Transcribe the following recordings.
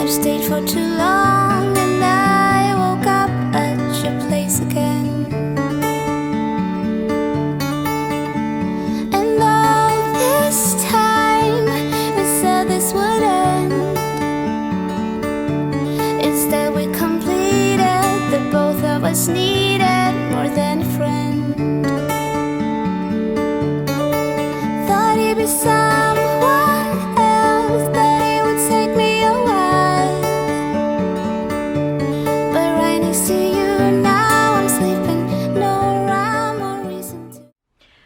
I've stayed for too long, and I woke up at your place again. And all this time we said this would end. Instead we completed that both of us needed more than a friend. Thought he'd be someone else, that it would take me a while. But right next to you now I'm sleeping, no rhyme or reason to.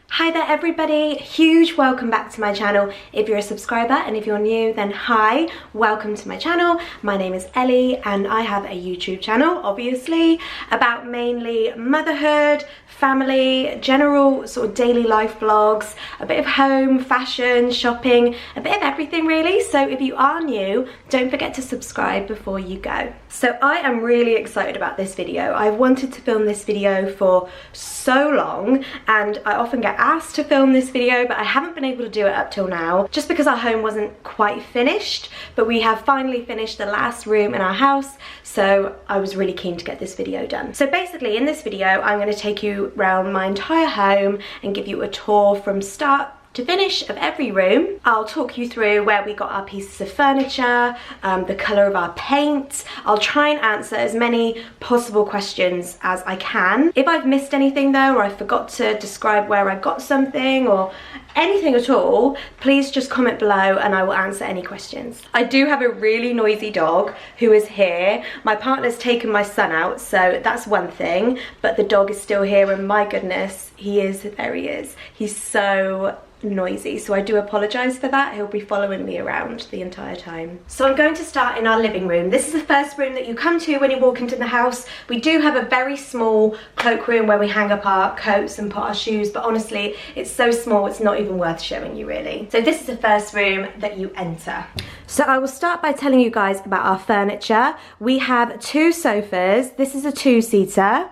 Hi there everybody, huge welcome back to my channel. If you're a subscriber and if you're new, then hi, welcome to my channel. My name is Ellie and I have a YouTube channel, obviously, about mainly motherhood, family, general sort of daily life vlogs, a bit of home, fashion, shopping, a bit of everything really. So if you are new, don't forget to subscribe before you go. So I am really excited about this video. I've wanted to film this video for so long and I often get asked to film this video, but I haven't been able to do it up till now just because our home wasn't quite finished, but we have finally finished the last room in our house, so I was really keen to get this video done. So basically in this video I'm going to take you around my entire home and give you a tour from start to finish of every room. I'll talk you through where we got our pieces of furniture, the colour of our paint. I'll try and answer as many possible questions as I can. If I've missed anything though, or I forgot to describe where I got something or anything at all, please just comment below and I will answer any questions. I do have a really noisy dog who is here. My partner's taken my son out, so that's one thing, but the dog is still here and my goodness, there he is. He's so noisy, so I do apologise for that. He'll be following me around the entire time. So I'm going to start in our living room. This is the first room that you come to when you walk into the house. We do have a very small cloakroom where we hang up our coats and put our shoes, but honestly it's so small it's not even worth showing you really. So this is the first room that you enter. So I will start by telling you guys about our furniture. We have two sofas. This is a two-seater.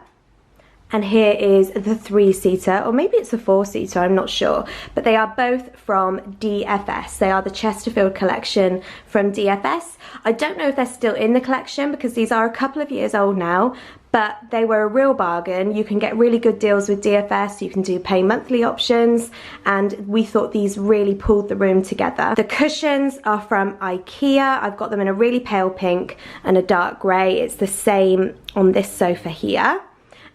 And here is the three-seater, or maybe it's a four-seater, I'm not sure. But they are both from DFS. They are the Chesterfield collection from DFS. I don't know if they're still in the collection because these are a couple of years old now, but they were a real bargain. You can get really good deals with DFS. You can do pay monthly options, and we thought these really pulled the room together. The cushions are from IKEA. I've got them in a really pale pink and a dark grey. It's the same on this sofa here.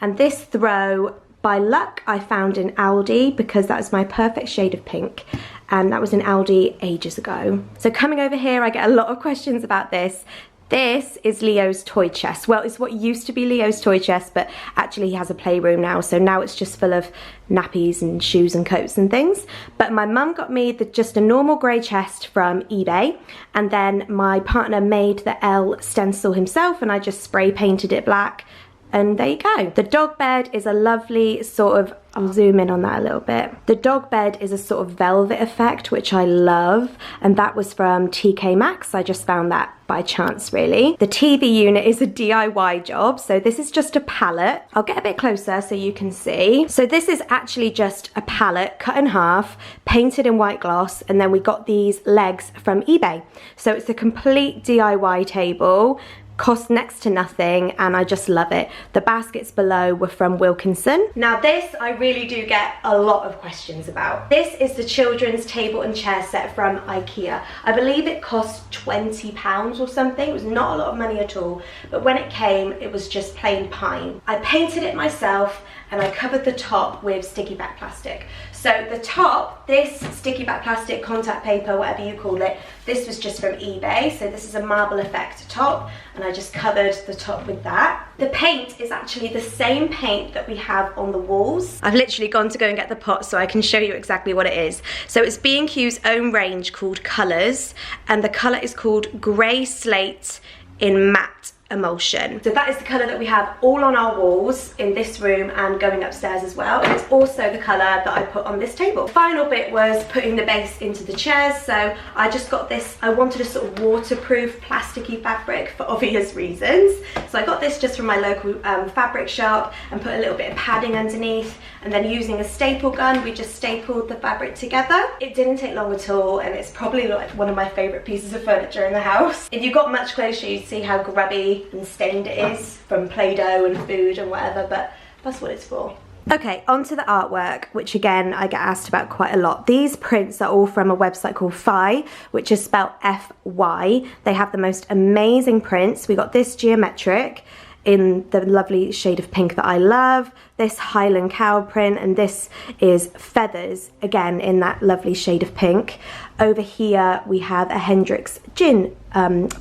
And this throw, by luck, I found in Aldi because that was my perfect shade of pink. And that was in Aldi ages ago. So coming over here, I get a lot of questions about this. This is Leo's toy chest. Well, it's what used to be Leo's toy chest, but actually he has a playroom now. So now it's just full of nappies and shoes and coats and things. But my mum got me just a normal grey chest from eBay. And then my partner made the L stencil himself and I just spray painted it black. And there you go. The dog bed is a lovely sort of, I'll zoom in on that a little bit. The dog bed is a sort of velvet effect, which I love. And that was from TK Maxx. I just found that by chance, really. The TV unit is a DIY job. So this is just a pallet. I'll get a bit closer so you can see. So this is actually just a pallet cut in half, painted in white gloss. And then we got these legs from eBay. So it's a complete DIY table. Cost next to nothing and I just love it. The baskets below were from Wilkinson. Now this I really do get a lot of questions about. This is the children's table and chair set from IKEA. I believe it cost £20 or something. It was not a lot of money at all, but when it came it was just plain pine. I painted it myself and I covered the top with sticky back plastic. So the top, this sticky back plastic, contact paper, whatever you call it, this was just from eBay. So this is a marble effect top and I just covered the top with that. The paint is actually the same paint that we have on the walls. I've literally gone to go and get the pot so I can show you exactly what it is. So it's B&Q's own range called Colours, and the colour is called Grey Slate in Matte emulsion. So that is the colour that we have all on our walls in this room and going upstairs as well. And it's also the colour that I put on this table. The final bit was putting the base into the chairs. So I just got this, I wanted a sort of waterproof plasticky fabric for obvious reasons. So I got this just from my local fabric shop and put a little bit of padding underneath, and then using a staple gun we just stapled the fabric together. It didn't take long at all, and it's probably like one of my favourite pieces of furniture in the house. If you got much closer you'd see how grubby and stained it is from Play-Doh and food and whatever, but that's what it's for. Okay, onto the artwork, which again I get asked about quite a lot. These prints are all from a website called Fy, which is spelled F-Y. They have the most amazing prints. We got this geometric in the lovely shade of pink that I love, this Highland cow print, and this is feathers, again in that lovely shade of pink. Over here we have a Hendrick's gin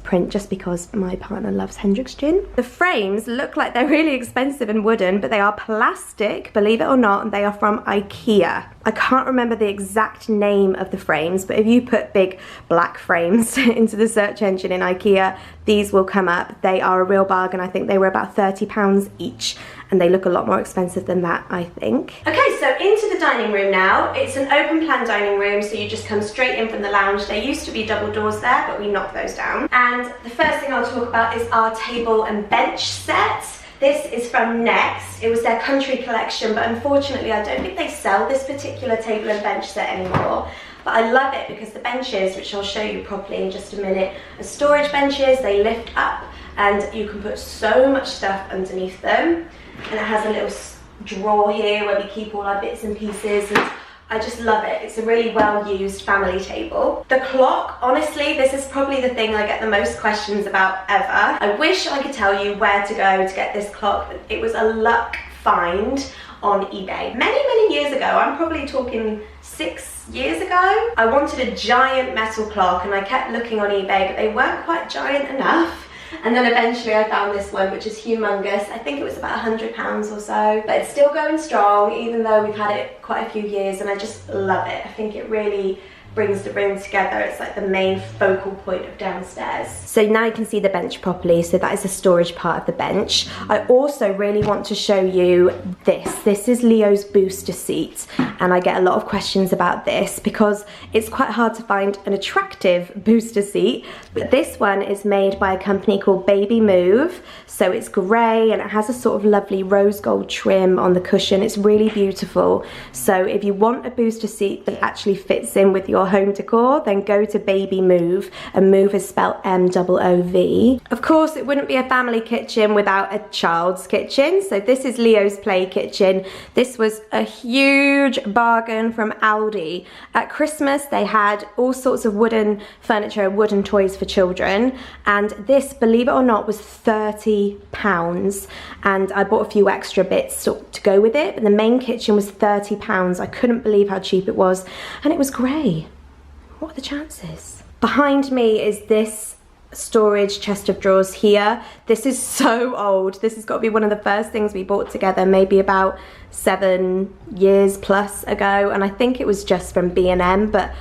print, just because my partner loves Hendrick's gin. The frames look like they're really expensive and wooden, but they are plastic, believe it or not, and they are from IKEA. I can't remember the exact name of the frames, but if you put big black frames into the search engine in IKEA, these will come up. They are a real bargain. I think they were about £30 each, and they look a lot more expensive than that, I think. Okay, so into the dining room now. It's an open plan dining room, so you just come straight in from the lounge. There used to be double doors there, but we knocked those down. And the first thing I'll talk about is our table and bench set. This is from Next. It was their country collection, but unfortunately I don't think they sell this particular table and bench set anymore. But I love it because the benches, which I'll show you properly in just a minute, are storage benches. They lift up and you can put so much stuff underneath them. And it has a little drawer here where we keep all our bits and pieces, and I just love it. It's a really well used family table. The clock, honestly, this is probably the thing I get the most questions about ever. I wish I could tell you where to go to get this clock. It was a luck find on eBay many years ago. I'm probably talking 6 years ago. I wanted a giant metal clock and I kept looking on eBay, but they weren't quite giant enough. And then eventually I found this one, which is humongous. I think it was about £100 or so, but it's still going strong, even though we've had it quite a few years, and I just love it. I think it really brings the room together. It's like the main focal point of downstairs. So now you can see the bench properly. So that is the storage part of the bench. I also really want to show you this. This is Leo's booster seat, and I get a lot of questions about this because it's quite hard to find an attractive booster seat. But this one is made by a company called Baby Move. So it's grey and it has a sort of lovely rose gold trim on the cushion. It's really beautiful. So if you want a booster seat that actually fits in with your home decor, then go to Baby Move, and Move is spelled M-O-O-V. Of course, it wouldn't be a family kitchen without a child's kitchen. So this is Leo's play kitchen. This was a huge bargain from Aldi. At Christmas, they had all sorts of wooden furniture, wooden toys for children, and this, believe it or not, was £30, and I bought a few extra bits to go with it, but the main kitchen was £30. I couldn't believe how cheap it was, and it was grey. What are the chances? Behind me is this storage chest of drawers here. This is so old. This has got to be one of the first things we bought together, maybe about 7 years plus ago, and I think it was just from B&M, but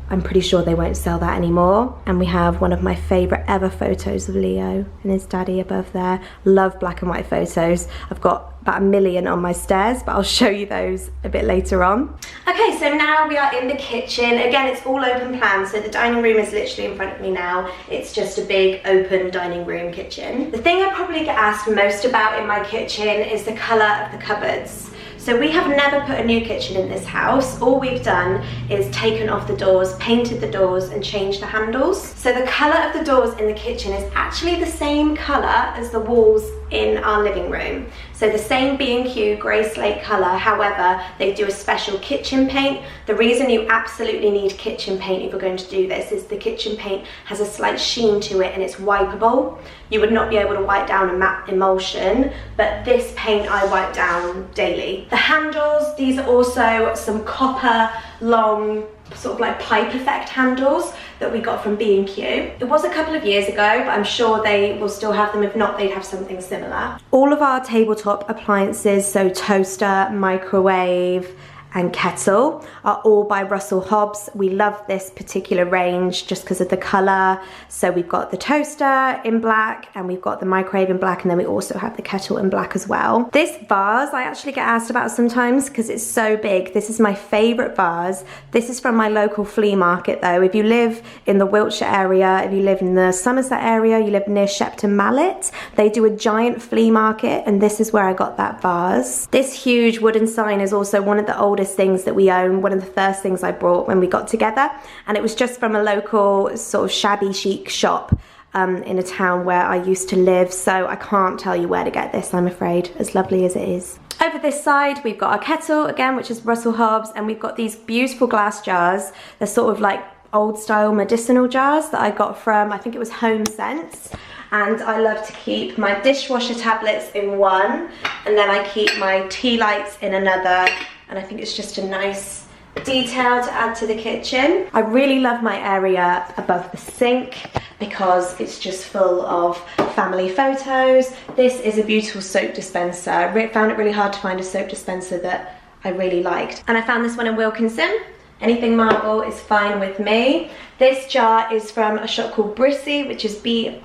I'm pretty sure they won't sell that anymore. And we have one of my favourite ever photos of Leo and his daddy above there. Love black and white photos. I've got about 1 million on my stairs, but I'll show you those a bit later on. Okay, so now we are in the kitchen. Again, it's all open plan, so the dining room is literally in front of me now. It's just a big open dining room kitchen. The thing I probably get asked most about in my kitchen is the colour of the cupboards. So we have never put a new kitchen in this house. All we've done is taken off the doors, painted the doors, and changed the handles. So the colour of the doors in the kitchen is actually the same colour as the walls in our living room. So the same B&Q grey slate colour, however, they do a special kitchen paint. The reason you absolutely need kitchen paint if you're going to do this is the kitchen paint has a slight sheen to it and it's wipeable. You would not be able to wipe down a matte emulsion, but this paint I wipe down daily. The handles, these are also some copper long sort of like pipe effect handles that we got from B&Q. It was a couple of years ago, but I'm sure they will still have them. If not, they'd have something similar. All of our tabletop appliances, so toaster, microwave, and kettle are all by Russell Hobbs. We love this particular range just because of the colour. So we've got the toaster in black and we've got the microwave in black, and then we also have the kettle in black as well. This vase I actually get asked about sometimes because it's so big. This is my favourite vase. This is from my local flea market though. If you live in the Wiltshire area, if you live in the Somerset area, you live near Shepton Mallet, they do a giant flea market, and this is where I got that vase. This huge wooden sign is also one of the oldest things that we own, one of the first things I brought when we got together, and it was just from a local sort of shabby chic shop in a town where I used to live, so I can't tell you where to get this, I'm afraid, as lovely as it is. Over this side we've got our kettle again, which is Russell Hobbs, and we've got these beautiful glass jars. They're sort of like old style medicinal jars that I got from, I think it was Home Sense. And I love to keep my dishwasher tablets in one, and then I keep my tea lights in another, and I think it's just a nice detail to add to the kitchen. I really love my area above the sink because it's just full of family photos. This is a beautiful soap dispenser. I found it really hard to find a soap dispenser that I really liked, and I found this one in Wilkinson. Anything marble is fine with me. This jar is from a shop called Brissy, which is Brissi.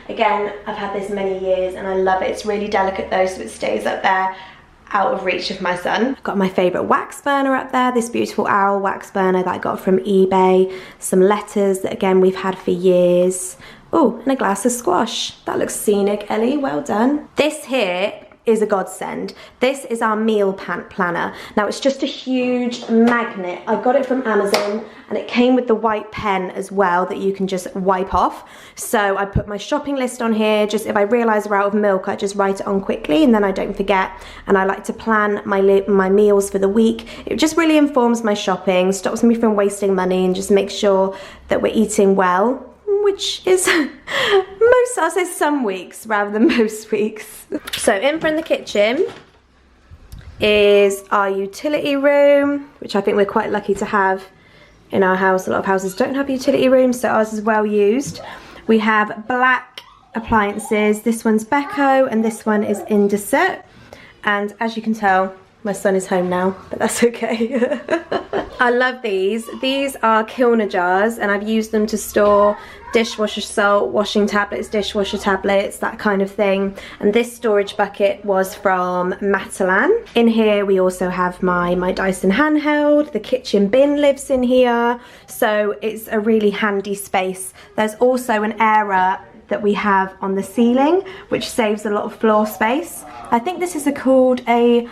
Again, I've had this many years and I love it. It's really delicate though, so it stays up there out of reach of my son. I've got my favourite wax burner up there, this beautiful owl wax burner that I got from eBay. Some letters that again we've had for years. Oh, and a glass of squash. That looks scenic, Ellie, well done. This here is a godsend. This is our meal planner. Now it's just a huge magnet. I got it from Amazon and it came with the white pen as well that you can just wipe off. So I put my shopping list on here, just if I realise we're out of milk, I just write it on quickly and then I don't forget. And I like to plan my meals for the week. It just really informs my shopping, stops me from wasting money, and just makes sure that we're eating well, which is I'll say some weeks rather than most weeks. So in from the kitchen is our utility room, which I think we're quite lucky to have in our house. A lot of houses don't have utility rooms, so ours is well used. We have black appliances. This one's Beko and this one is Indesit. And as you can tell, my son is home now, but that's okay. I love these. These are Kilner jars and I've used them to store dishwasher salt, washing tablets, dishwasher tablets, that kind of thing. And this storage bucket was from Matalan. In here we also have my Dyson handheld. The kitchen bin lives in here, so it's a really handy space. There's also an area that we have on the ceiling which saves a lot of floor space. I think this is called a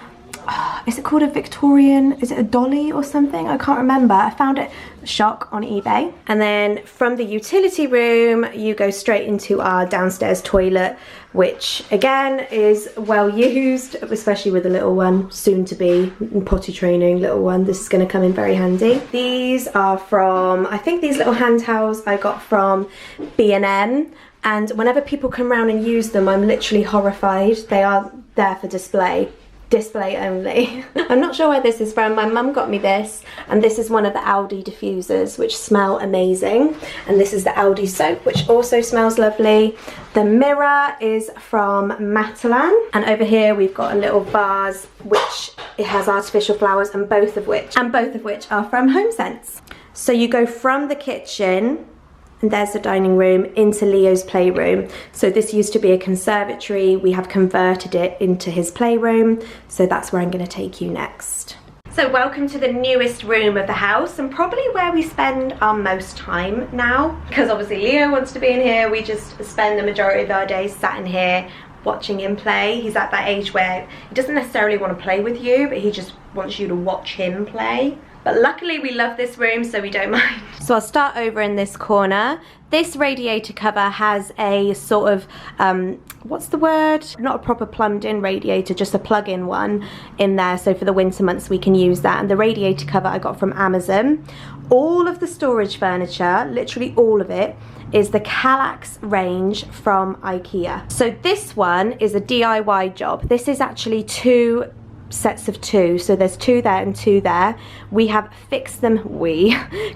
Victorian, is it a dolly or something? I can't remember. I found it shock on eBay. And then from the utility room you go straight into our downstairs toilet, which again is well used, especially with the little one, soon to be potty training little one. This is going to come in very handy. These are from, I think these little hand towels I got from B&M, and whenever people come around and use them I'm literally horrified. They are there for display only. I'm not sure where this is from. My mum got me this, and this is one of the Aldi diffusers which smell amazing, and this is the Aldi soap which also smells lovely. The mirror is from Matalan, and over here we've got a little vase which it has artificial flowers, and both of which are from Home Sense. So you go from the kitchen, and there's the dining room, into Leo's playroom. So this used to be a conservatory. We have converted it into his playroom. So that's where I'm gonna take you next. So welcome to the newest room of the house, and probably where we spend our most time now. Because obviously Leo wants to be in here. We just spend the majority of our days sat in here watching him play. He's at that age where he doesn't necessarily want to play with you, but he just wants you to watch him play. But luckily we love this room, so we don't mind. So I'll start over in this corner. This radiator cover has a sort of, what's the word? Not a proper plumbed in radiator, just a plug-in one in there. So for the winter months we can use that. And the radiator cover I got from Amazon. All of the storage furniture, literally all of it, is the Kallax range from IKEA. So this one is a DIY job. This is actually two sets of two, so there's two there and two there. We have fixed them,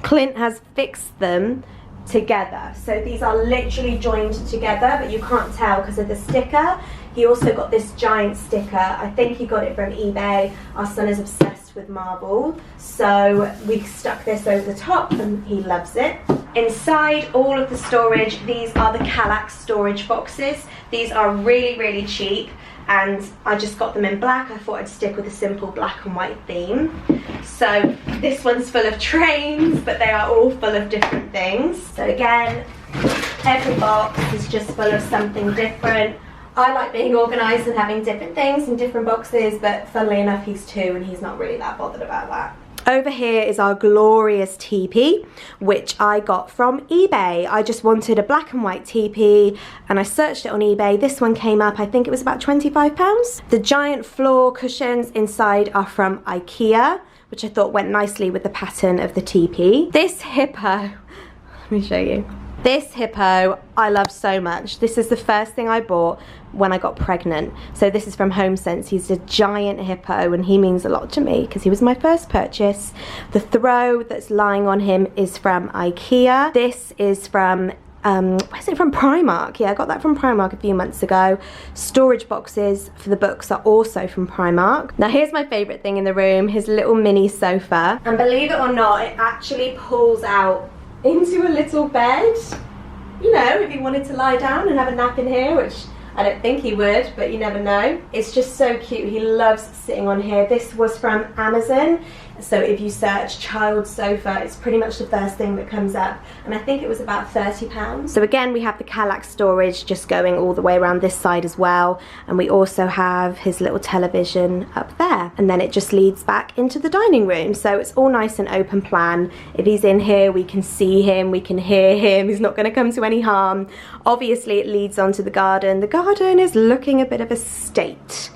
Clint has fixed them together. So these are literally joined together, but you can't tell because of the sticker. He also got this giant sticker. I think he got it from eBay. Our son is obsessed with marble, so we stuck this over the top and he loves it. Inside all of the storage, these are the Kallax storage boxes. These are really, really cheap, and I just got them in black. I thought I'd stick with a simple black and white theme. So this one's full of trains, but they are all full of different things. So again, every box is just full of something different. I like being organised and having different things in different boxes, but funnily enough, he's 2 and he's not really that bothered about that. Over here is our glorious teepee, which I got from eBay. I just wanted a black and white teepee and I searched it on eBay. This one came up, I think it was about £25. The giant floor cushions inside are from IKEA, which I thought went nicely with the pattern of the teepee. This hippo, let me show you. This hippo I love so much. This is the first thing I bought when I got pregnant. So this is from HomeSense. He's a giant hippo and he means a lot to me because he was my first purchase. The throw that's lying on him is from IKEA. This is from where's it from? Primark. Yeah, I got that from Primark a few months ago. Storage boxes for the books are also from Primark. Now here's my favourite thing in the room, his little mini sofa. And believe it or not, it actually pulls out into a little bed. You know, if he wanted to lie down and have a nap in here, which I don't think he would, but you never know. It's just so cute. He loves sitting on here. This was from Amazon. So if you search child sofa, it's pretty much the first thing that comes up. And I think it was about £30. So again, we have the Kallax storage just going all the way around this side as well. And we also have his little television up there. And then it just leads back into the dining room. So it's all nice and open plan. If he's in here, we can see him, we can hear him. He's not gonna come to any harm. Obviously, it leads onto the garden. The garden is looking a bit of a state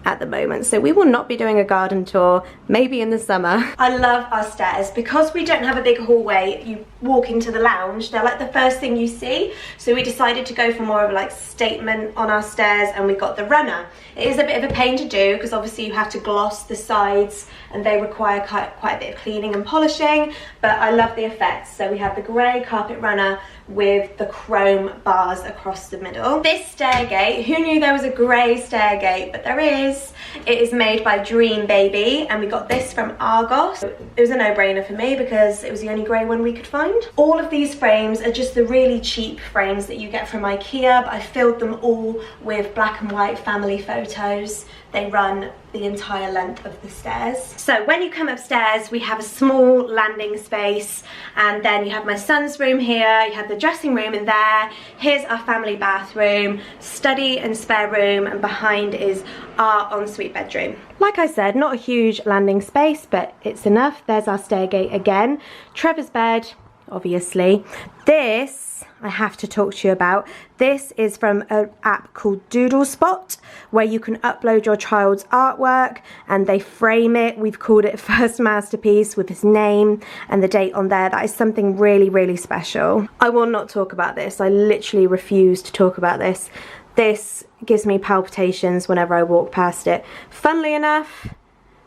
at the moment, so we will not be doing a garden tour, maybe in the summer. I love our stairs because we don't have a big hallway. You walk into the lounge, they're like the first thing you see, so we decided to go for more of a like statement on our stairs, and we got the runner. It is a bit of a pain to do because obviously you have to gloss the sides and they require quite a bit of cleaning and polishing, but I love the effects. So we have the grey carpet runner with the chrome bars across the middle. This stairgate, who knew there was a grey stairgate, but there is. It is made by Dream Baby and we got this from Argos. It was a no-brainer for me because it was the only grey one we could find. All of these frames are just the really cheap frames that you get from IKEA, but I filled them all with black and white family photos. They run the entire length of the stairs. So when you come upstairs, we have a small landing space, and then you have my son's room here, you have the dressing room in there, here's our family bathroom, study and spare room, and behind is our ensuite bedroom. Like I said, not a huge landing space, but it's enough. There's our stairgate again. Trevor's bed, obviously. This I have to talk to you about. This is from an app called Doodle Spot, where you can upload your child's artwork and they frame it. We've called it First Masterpiece with his name and the date on there. That is something really, really special. I will not talk about this. I literally refuse to talk about this. This gives me palpitations whenever I walk past it. Funnily enough,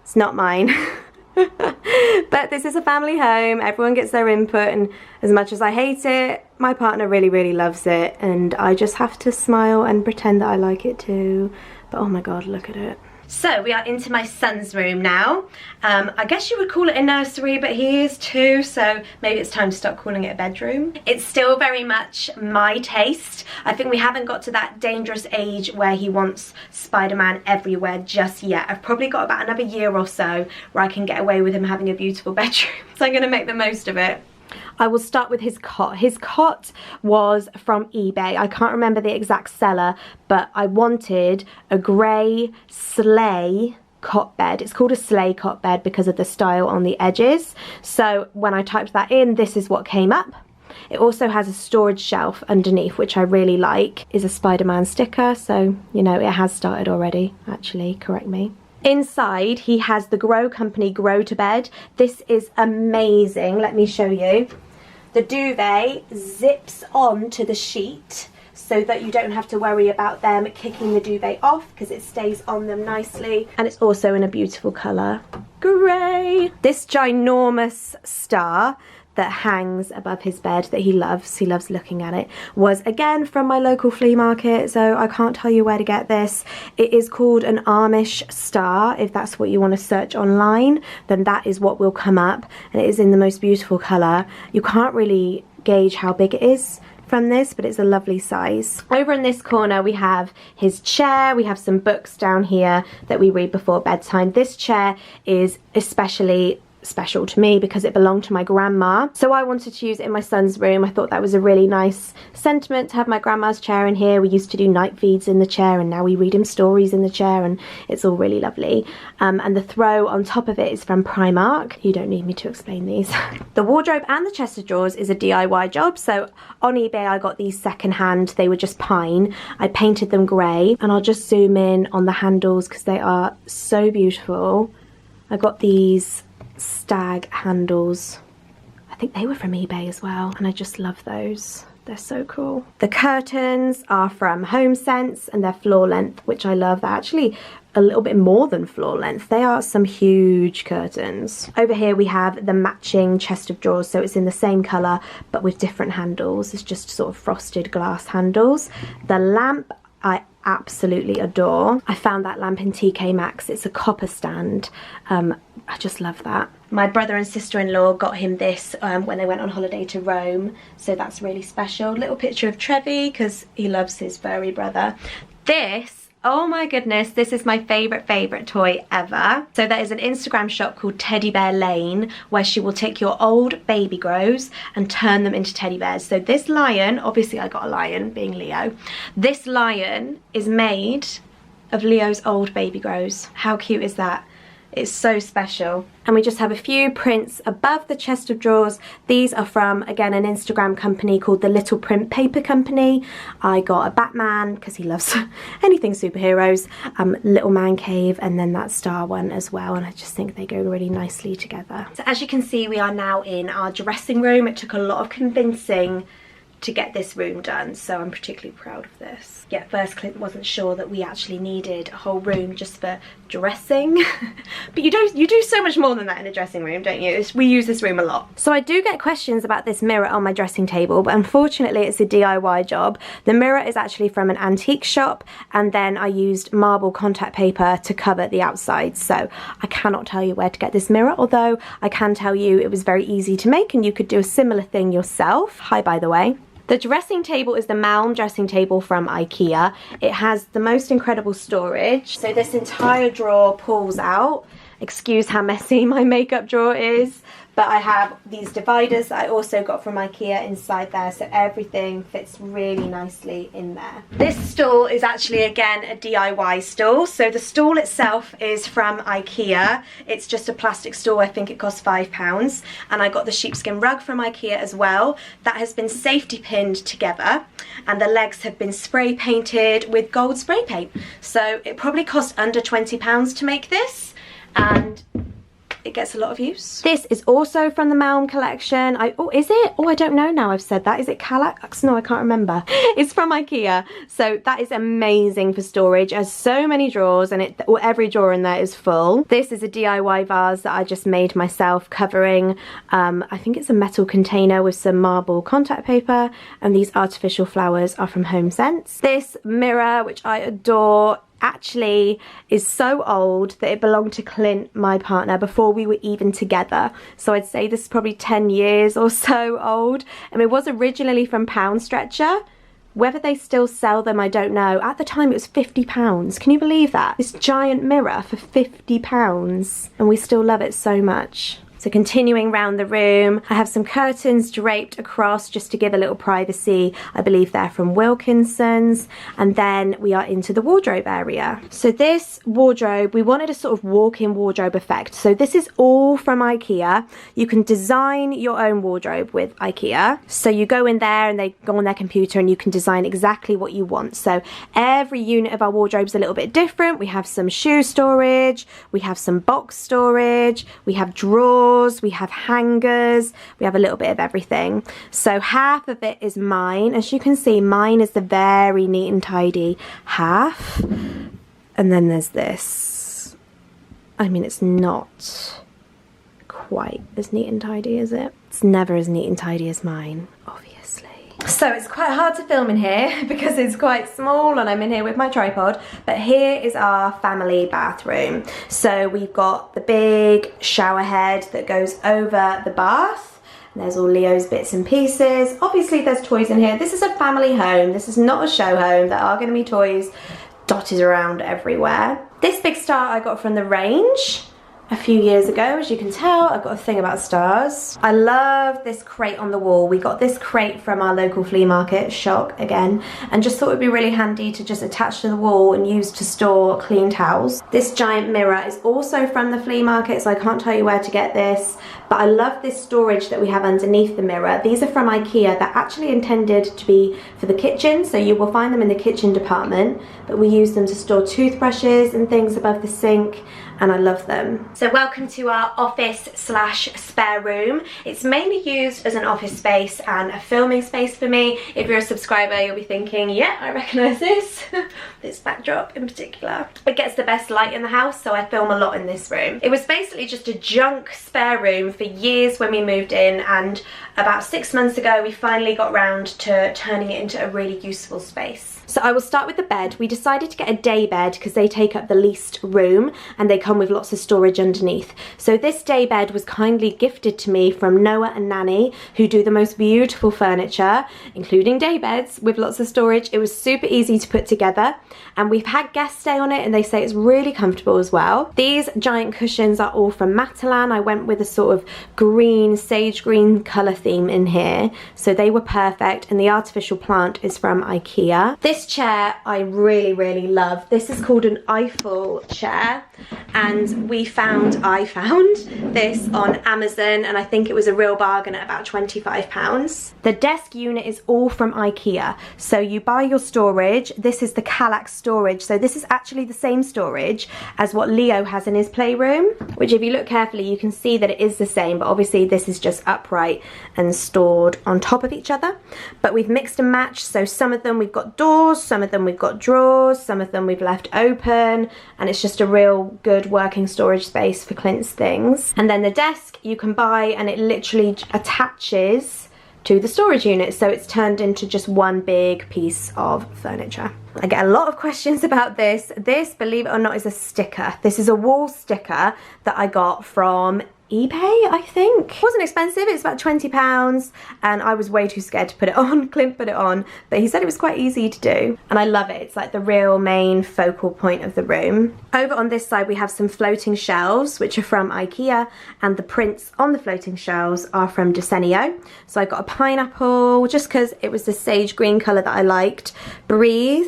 it's not mine. But this is a family home, everyone gets their input, and as much as I hate it, my partner really, really loves it, and I just have to smile and pretend that I like it too. But oh my god, look at it. So we are into my son's room now. I guess you would call it a nursery, but he is 2, so maybe it's time to stop calling it a bedroom. It's still very much my taste. I think we haven't got to that dangerous age where he wants Spider-Man everywhere just yet. I've probably got about another year or so where I can get away with him having a beautiful bedroom. So I'm gonna make the most of it. I will start with his cot. His cot was from eBay. I can't remember the exact seller, but I wanted a grey sleigh cot bed. It's called a sleigh cot bed because of the style on the edges. So when I typed that in, this is what came up. It also has a storage shelf underneath, which I really like. Is a Spider-Man sticker, so you know it has started already, actually, correct me. Inside, he has the Grow Company Grow to Bed. This is amazing. Let me show you. The duvet zips onto the sheet so that you don't have to worry about them kicking the duvet off because it stays on them nicely. And it's also in a beautiful colour, grey. This ginormous star, that hangs above his bed that he loves looking at it, was again from my local flea market, so I can't tell you where to get this. It is called an Amish star. If that's what you want to search online, then that is what will come up, and it is in the most beautiful colour. You can't really gauge how big it is from this, but it's a lovely size. Over in this corner we have his chair. We have some books down here that we read before bedtime. This chair is especially special to me because it belonged to my grandma, so I wanted to use it in my son's room. I thought that was a really nice sentiment to have my grandma's chair in here. We used to do night feeds in the chair, and now we read him stories in the chair, and it's all really lovely. And the throw on top of it is from Primark. You don't need me to explain these. The wardrobe and the chest of drawers is a DIY job, so on eBay I got these secondhand. They were just pine. I painted them grey, and I'll just zoom in on the handles because they are so beautiful. I got these stag handles. I think they were from eBay as well, and I just love those. They're so cool. The curtains are from HomeSense, and they're floor length, which I love. They're actually a little bit more than floor length. They are some huge curtains. Over here we have the matching chest of drawers, so it's in the same colour but with different handles. It's just sort of frosted glass handles. The lamp I absolutely adore. I found that lamp in TK Maxx. It's a copper stand. I just love that. My brother and sister-in-law got him this when they went on holiday to Rome, so that's really special. Little picture of Trevi because he loves his furry brother. This, oh my goodness, this is my favourite toy ever. So there is an Instagram shop called Teddy Bear Lane where she will take your old baby grows and turn them into teddy bears. So this lion, obviously I got a lion being Leo, this lion is made of Leo's old baby grows. How cute is that? It's so special. And we just have a few prints above the chest of drawers. These are from, again, an Instagram company called the Little Print Paper Company. I got a Batman because he loves anything superheroes, little man cave, and then that star one as well, and I just think they go really nicely together. So as you can see, we are now in our dressing room. It took a lot of convincing to get this room done, so I'm particularly proud of this. Yeah, first Clint wasn't sure that we actually needed a whole room just for dressing, but you do so much more than that in a dressing room, don't you? We use this room a lot. So I do get questions about this mirror on my dressing table, but unfortunately it's a DIY job. The mirror is actually from an antique shop, and then I used marble contact paper to cover the outside, so I cannot tell you where to get this mirror, although I can tell you it was very easy to make and you could do a similar thing yourself. Hi, by the way. The dressing table is the Malm dressing table from IKEA. It has the most incredible storage. So this entire drawer pulls out. Excuse how messy my makeup drawer is. But I have these dividers that I also got from IKEA inside there, so everything fits really nicely in there. This stool is actually, again, a DIY stool. So the stool itself is from IKEA. It's just a plastic stool. I think it cost £5. And I got the sheepskin rug from IKEA as well. That has been safety pinned together, and the legs have been spray painted with gold spray paint. So it probably cost under £20 to make this, and it gets a lot of use. This is also from the Malm collection. Oh, is it? Oh, I don't know now I've said that. Is it Kallax? No, I can't remember. It's from IKEA. So that is amazing for storage. It has so many drawers, and every drawer in there is full. This is a DIY vase that I just made myself, covering, I think it's a metal container with some marble contact paper, and these artificial flowers are from HomeSense. This mirror, which I adore, actually is so old that it belonged to Clint, my partner, before we were even together. So I'd say this is probably 10 years or so old. And it was originally from Pound Stretcher. Whether they still sell them, I don't know. At the time it was £50. Can you believe that? This giant mirror for £50, and we still love it so much. So continuing round the room, I have some curtains draped across just to give a little privacy. I believe they're from Wilkinson's. And then we are into the wardrobe area. So this wardrobe, we wanted a sort of walk-in wardrobe effect. So this is all from IKEA. You can design your own wardrobe with IKEA. So you go in there and they go on their computer and you can design exactly what you want. So every unit of our wardrobe is a little bit different. We have some shoe storage, we have some box storage, we have drawers, we have hangers, we have a little bit of everything. So half of it is mine. As you can see, mine is the very neat and tidy half. And then there's this. I mean, it's not quite as neat and tidy, is it? It's never as neat and tidy as mine, obviously. So it's quite hard to film in here because it's quite small and I'm in here with my tripod, but here is our family bathroom. So we've got the big shower head that goes over the bath. There's all Leo's bits and pieces. Obviously there's toys in here. This is a family home. This is not a show home. There are going to be toys dotted around everywhere. This big star I got from the range a few years ago. As you can tell, I've got a thing about stars. I love this crate on the wall. We got this crate from our local flea market, shock again, and just thought it'd be really handy to just attach to the wall and use to store clean towels. This giant mirror is also from the flea market, so I can't tell you where to get this, but I love this storage that we have underneath the mirror. These are from IKEA. They're actually intended to be for the kitchen, so you will find them in the kitchen department, but we use them to store toothbrushes and things above the sink, and I love them. So welcome to our office slash spare room. It's mainly used as an office space and a filming space for me. If you're a subscriber, you'll be thinking, yeah, I recognise this. This backdrop in particular. It gets the best light in the house, so I film a lot in this room. It was basically just a junk spare room for years when we moved in, and about 6 months ago we finally got round to turning it into a really useful space. So I will start with the bed. We decided to get a day bed because they take up the least room and they come with lots of storage underneath. So this day bed was kindly gifted to me from Noah and Nanny, who do the most beautiful furniture, including day beds with lots of storage. It was super easy to put together, and we've had guests stay on it and they say it's really comfortable as well. These giant cushions are all from Matalan. I went with a sort of green, sage green colour theme in here, so they were perfect, and the artificial plant is from IKEA. This chair I really love. This is called an Eiffel chair, and I found this on Amazon, and I think it was a real bargain at about £25. The desk unit is all from IKEA, so you buy your storage. This is the Kallax storage, so this is actually the same storage as what Leo has in his playroom, which if you look carefully you can see that it is the same, but obviously this is just upright and stored on top of each other. But we've mixed and matched, so some of them we've got doors, some of them we've got drawers, some of them we've left open, and it's just a real good working storage space for Clint's things. And then the desk you can buy, and it literally attaches to the storage unit, so it's turned into just one big piece of furniture. I get a lot of questions about this. This, believe it or not, is a sticker. This is a wall sticker that I got from eBay, I think. It wasn't expensive, it's about £20, and I was way too scared to put it on. Clint put it on, but he said it was quite easy to do, and I love it. It's like the real main focal point of the room. Over on this side we have some floating shelves, which are from IKEA, and the prints on the floating shelves are from Desenio. So I got a pineapple, just because it was the sage green colour that I liked. Breathe.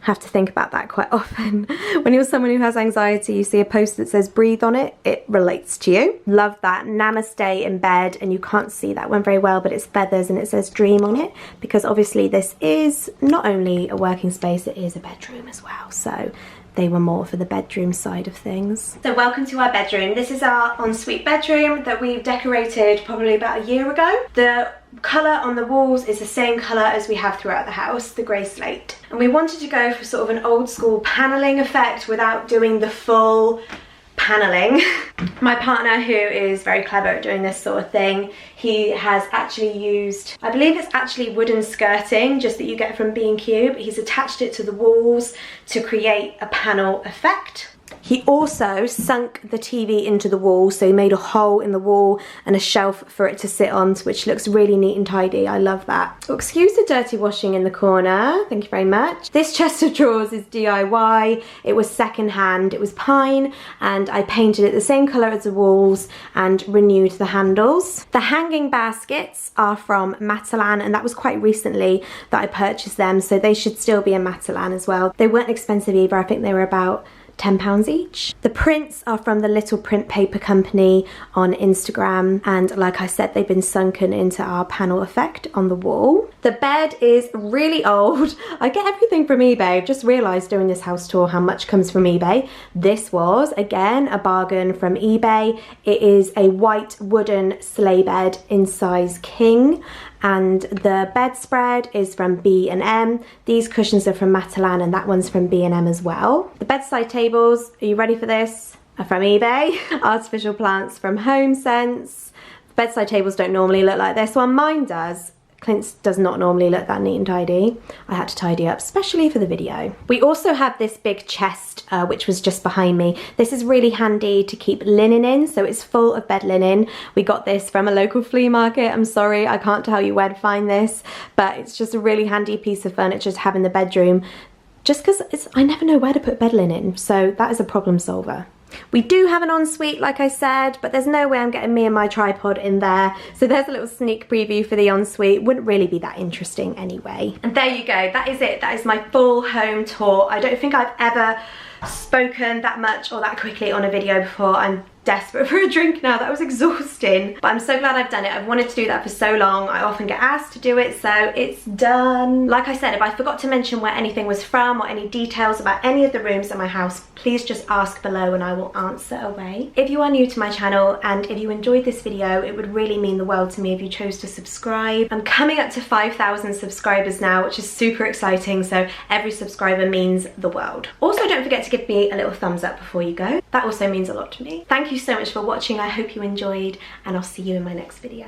Have to think about that quite often. When you're someone who has anxiety, you see a post that says breathe on it, it relates to you. Love that. Namaste in bed, and you can't see that one very well, but it's feathers and it says dream on it, because obviously this is not only a working space, it is a bedroom as well. So they were more for the bedroom side of things. So welcome to our bedroom. This is our ensuite bedroom that we've decorated probably about a year ago. The colour on the walls is the same colour as we have throughout the house, the grey slate. And we wanted to go for sort of an old school panelling effect without doing the full panelling. My partner, who is very clever at doing this sort of thing, he has actually used, I believe it's actually wooden skirting, just that you get from B&Q, but he's attached it to the walls to create a panel effect. He also sunk the TV into the wall, so he made a hole in the wall and a shelf for it to sit on, which looks really neat and tidy. I love that. Oh, excuse the dirty washing in the corner. Thank you very much. This chest of drawers is DIY. It was secondhand. It was pine, and I painted it the same colour as the walls and renewed the handles. The hanging baskets are from Matalan, and that was quite recently that I purchased them, so they should still be in Matalan as well. They weren't expensive either. I think they were about £10 each. The prints are from the Little Print Paper Company on Instagram, and like I said, they've been sunken into our panel effect on the wall. The bed is really old. I get everything from eBay. I've just realised during this house tour how much comes from eBay. This was, again, a bargain from eBay. It is a white wooden sleigh bed in size king, and the bedspread is from B&M. These cushions are from Matalan, and that one's from B&M as well. The bedside tables, are you ready for this? are from eBay. Artificial plants from Home Sense. Bedside tables don't normally look like this one. Mine does. Clint's does not normally look that neat and tidy. I had to tidy up, especially for the video. We also have this big chest, which was just behind me. This is really handy to keep linen in, so it's full of bed linen. We got this from a local flea market. I'm sorry, I can't tell you where to find this, but it's just a really handy piece of furniture to have in the bedroom, just because I never know where to put bed linen, so that is a problem solver. We do have an ensuite, like I said, but there's no way I'm getting me and my tripod in there. So there's a little sneak preview for the ensuite. Wouldn't really be that interesting anyway. And there you go, that is it. That is my full home tour. I don't think I've ever spoken that much or that quickly on a video before. I'm desperate for a drink now. That was exhausting, but I'm so glad I've done it. I've wanted to do that for so long. I often get asked to do it, so it's done. Like I said, if I forgot to mention where anything was from or any details about any of the rooms in my house, please just ask below and I will answer away. If you are new to my channel and if you enjoyed this video, it would really mean the world to me if you chose to subscribe. I'm coming up to 5,000 subscribers now, which is super exciting, so every subscriber means the world. Also, don't forget to give me a little thumbs up before you go. That also means a lot to me. Thank you so much for watching. I hope you enjoyed, and I'll see you in my next video.